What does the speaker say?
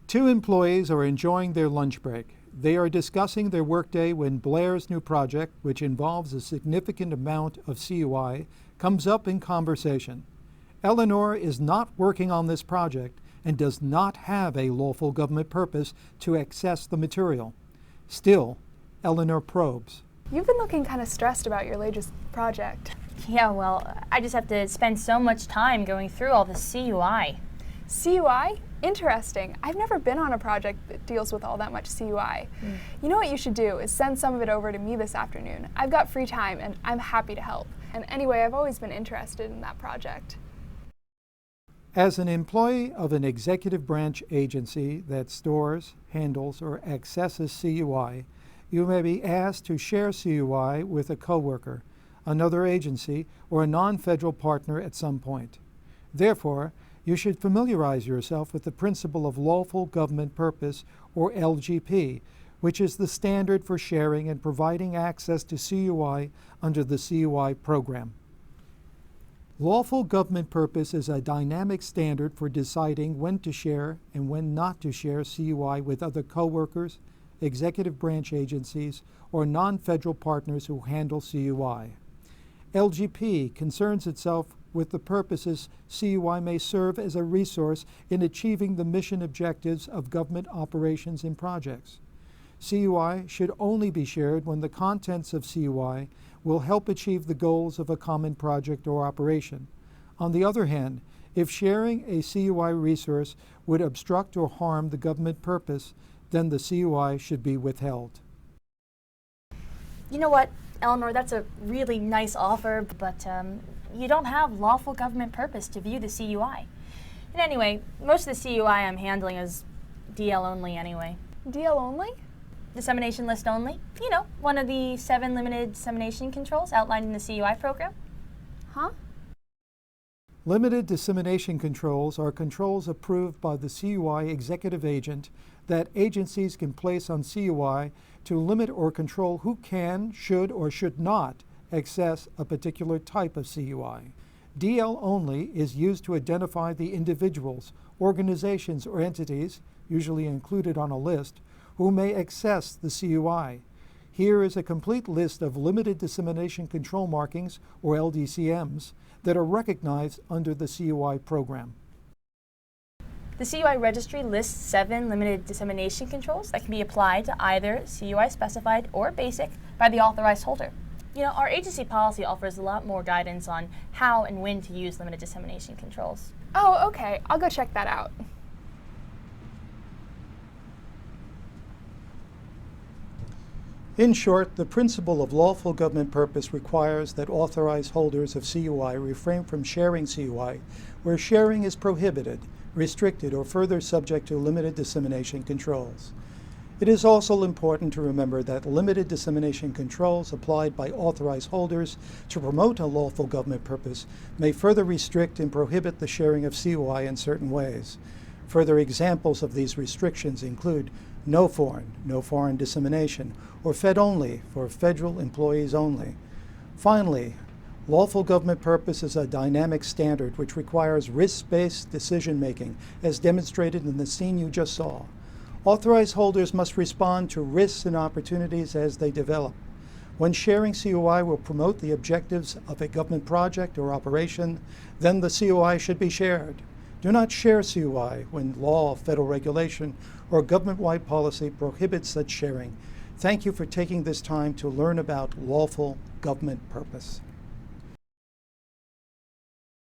Two employees are enjoying their lunch break. They are discussing their workday when Blair's new project, which involves a significant amount of CUI, comes up in conversation. Eleanor is not working on this project and does not have a lawful government purpose to access the material. Still, Eleanor probes. You've been looking kind of stressed about your latest project. Yeah, well, I just have to spend so much time going through all the CUI. CUI? Interesting. I've never been on a project that deals with all that much CUI. You know what you should do is send some of it over to me this afternoon. I've got free time and I'm happy to help. And anyway, I've always been interested in that project. As an employee of an executive branch agency that stores, handles, or accesses CUI, you may be asked to share CUI with a coworker, another agency, or a non-federal partner at some point. Therefore, you should familiarize yourself with the principle of Lawful Government Purpose, or LGP, which is the standard for sharing and providing access to CUI under the CUI program. Lawful Government Purpose is a dynamic standard for deciding when to share and when not to share CUI with other coworkers, executive branch agencies, or non-federal partners who handle CUI. LGP concerns itself with the purposes CUI may serve as a resource in achieving the mission objectives of government operations and projects. CUI should only be shared when the contents of CUI will help achieve the goals of a common project or operation. On the other hand, if sharing a CUI resource would obstruct or harm the government purpose, then the CUI should be withheld. You know what, Eleanor, that's a really nice offer, but you don't have lawful government purpose to view the CUI. And anyway, most of the CUI I'm handling is DL only anyway. DL only? Dissemination list only. You know, one of the 7 limited dissemination controls outlined in the CUI program. Huh? Limited dissemination controls are controls approved by the CUI executive agent that agencies can place on CUI to limit or control who can, should, or should not access a particular type of CUI. DL only is used to identify the individuals, organizations, or entities, usually included on a list, who may access the CUI. Here is a complete list of limited dissemination control markings, or LDCMs, that are recognized under the CUI program. The CUI registry lists 7 limited dissemination controls that can be applied to either CUI specified or basic by the authorized holder. You know, our agency policy offers a lot more guidance on how and when to use limited dissemination controls. Oh, okay. I'll go check that out. In short, the principle of lawful government purpose requires that authorized holders of CUI refrain from sharing CUI where sharing is prohibited, restricted, or further subject to limited dissemination controls. It is also important to remember that limited dissemination controls applied by authorized holders to promote a lawful government purpose may further restrict and prohibit the sharing of CUI in certain ways. Further examples of these restrictions include no foreign dissemination, or Fed only, for federal employees only. Finally, lawful government purpose is a dynamic standard which requires risk-based decision-making, as demonstrated in the scene you just saw. Authorized holders must respond to risks and opportunities as they develop. When sharing CUI will promote the objectives of a government project or operation, then the CUI should be shared. Do not share CUI when law, federal regulation, or government-wide policy prohibits such sharing. Thank you for taking this time to learn about lawful government purpose.